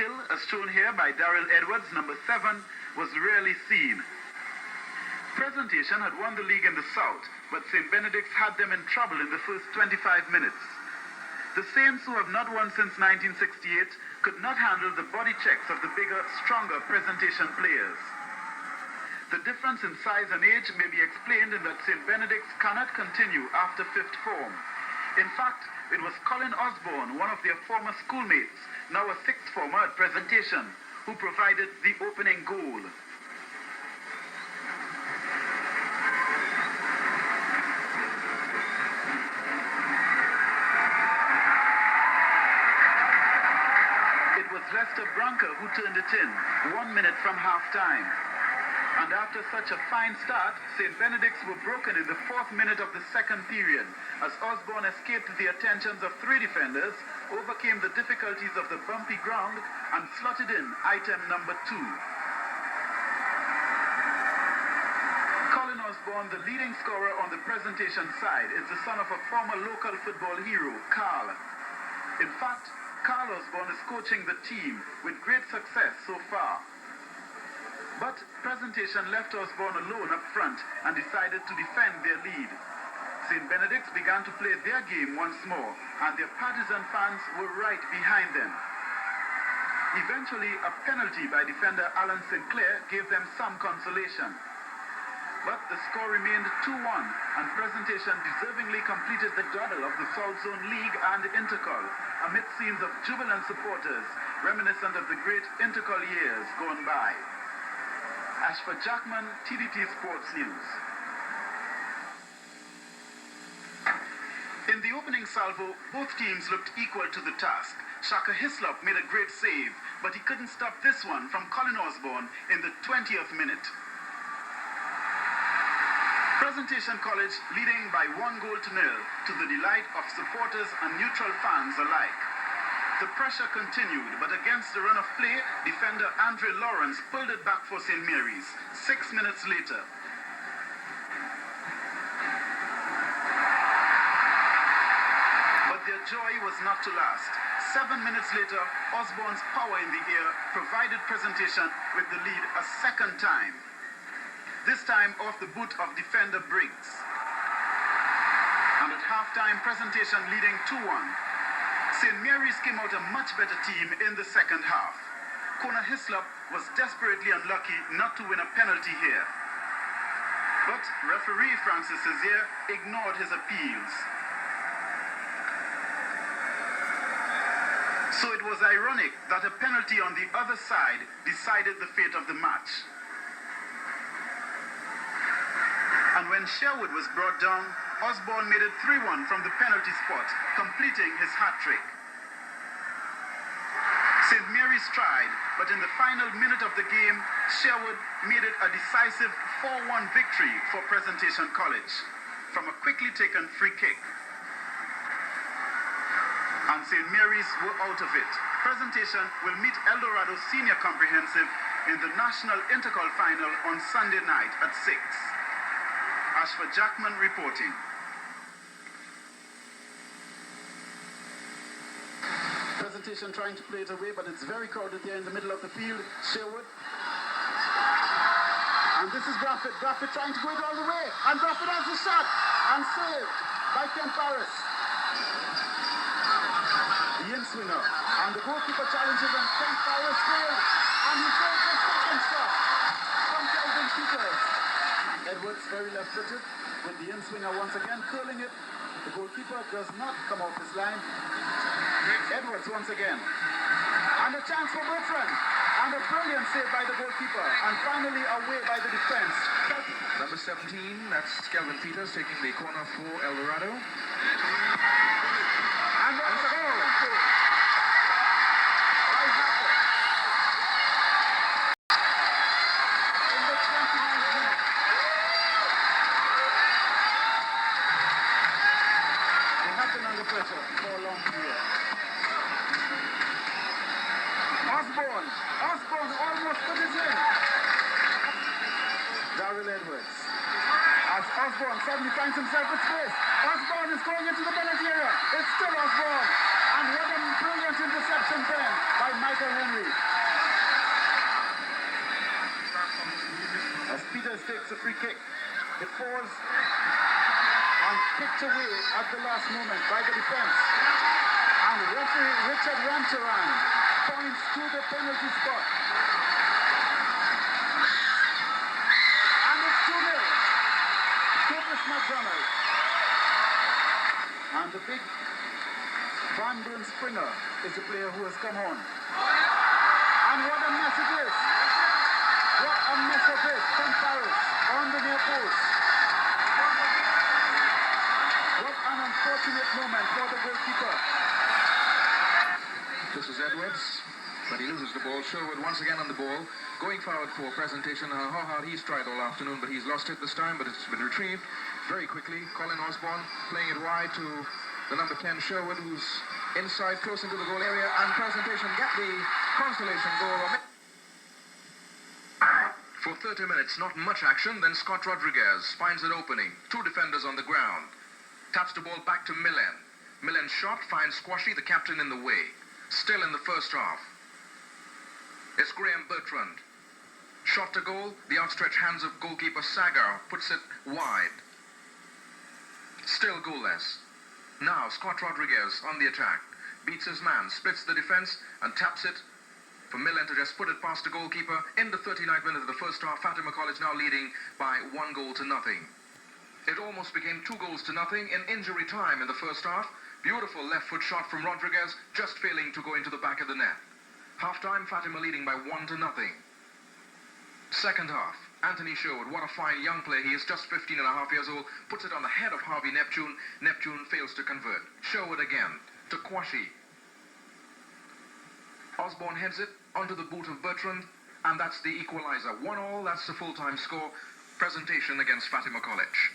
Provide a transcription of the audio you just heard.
skill, as shown here by Daryl Edwards, number 7, was rarely seen. Presentation had won the league in the South, but St. Benedict's had them in trouble in the first 25 minutes. The Saints, who have not won since 1968, could not handle the body checks of the bigger, stronger Presentation players. The difference in size and age may be explained in that St. Benedict's cannot continue after fifth form. In fact, it was Carl Osborne, one of their former schoolmates, now a sixth former at Presentation, who provided the opening goal. It was Lester Branca who turned it in, 1 minute from half-time. And after such a fine start, St. Benedict's were broken in the 4th minute of the second period, as Osborne escaped the attentions of 3 defenders, overcame the difficulties of the bumpy ground, and slotted in item number 2. Carl Osborne, the leading scorer on the Presentation side, is the son of a former local football hero, Carl. In fact, Carl Osborne is coaching the team with great success so far. But Presentation left Osborne alone up front and decided to defend their lead. St. Benedict's began to play their game once more, and their partisan fans were right behind them. Eventually, a penalty by defender Alan Sinclair gave them some consolation. But the score remained 2-1, and Presentation deservingly completed the double of the South Zone League and Intercol, amid scenes of jubilant supporters, reminiscent of the great Intercol years gone by. Ashford Jackman, TDT Sports News. In the opening salvo, both teams looked equal to the task. Shaka Hislop made a great save, but he couldn't stop this one from Carl Osborne in the 20th minute. Presentation College leading by 1 goal to 0, to the delight of supporters and neutral fans alike. The pressure continued, but against the run of play, defender Andre Lawrence pulled it back for St. Mary's 6 minutes later. But their joy was not to last. 7 minutes later, Osborne's power in the air provided Presentation with the lead a second time. This time off the boot of defender Briggs. And at halftime, Presentation leading 2-1. St. Mary's came out a much better team in the second half. Kona Hislop was desperately unlucky not to win a penalty here. But referee Francis Césaire ignored his appeals. So it was ironic that a penalty on the other side decided the fate of the match. And when Sherwood was brought down, Osborne made it 3-1 from the penalty spot, completing his hat-trick. St. Mary's tried, but in the final minute of the game, Sherwood made it a decisive 4-1 victory for Presentation College from a quickly taken free kick. And St. Mary's were out of it. Presentation will meet Eldorado Senior Comprehensive in the National Intercol Final on Sunday night at 6. Ashford Jackman reporting. Presentation trying to play it away, but it's very crowded there in the middle of the field. Sherwood. And this is Braffett. Braffett trying to go it all the way. And Braffett has the shot. And saved by Ken Paris. The in-swinger. And the goalkeeper challenges and Ken Paris failed. And he goes the second shot from Kelvin Peters. Edwards very left-footed with the in-swinger once again curling it. The goalkeeper does not come off his line. Edwards once again. And a chance for Bertrand. And a brilliant save by the goalkeeper. And finally away by the defense. Number 17, that's Kelvin Peters taking the corner for Eldorado. And that's a goal. Osborne almost put it in. Daryl Edwards. As Osborne suddenly finds himself with space. Osborne is going into the penalty area. It's still Osborne. And what a brilliant interception then by Michael Henry. As Peters takes a free kick, it falls and kicked away at the last moment by the defense. And referee Richard Rancharan points to the penalty spot. And it's 2-0. Curtis McDonald. And the big Van Brun Springer is the player who has come on. And what a mess it is. What a mess it is from Paris on the near post. What an unfortunate moment for the goalkeeper. This is Edwards, but he loses the ball. Sherwood once again on the ball, going forward for presentation. How hard he's tried all afternoon, but he's lost it this time, but it's been retrieved very quickly. Colin Osborne playing it wide to the number 10 Sherwood, who's inside, close into the goal area, and presentation get the consolation goal. For 30 minutes, not much action, then Scott Rodriguez finds an opening. Two defenders on the ground. Taps the ball back to Millen. Millen's shot finds Squashy, the captain, in the way. Still in the first half. It's Graham Bertrand. Shot to goal, the outstretched hands of goalkeeper Sagar puts it wide. Still goalless. Now Scott Rodriguez on the attack. Beats his man, splits the defense, and taps it for Millen to just put it past the goalkeeper. In the 39th minute of the first half, Fatima College now leading by 1-0. It almost became 2-0 in injury time in the first half. Beautiful left foot shot from Rodriguez, just failing to go into the back of the net. Half-time, Fatima leading by 1-0. Second half, Anthony Sherwood, what a fine young player he is, just 15 and a half years old, puts it on the head of Harvey Neptune. Neptune fails to convert. Sherwood again to Quashi. Osborne heads it onto the boot of Bertrand, and that's the equalizer. 1-1, that's the full-time score. Presentation against Fatima College.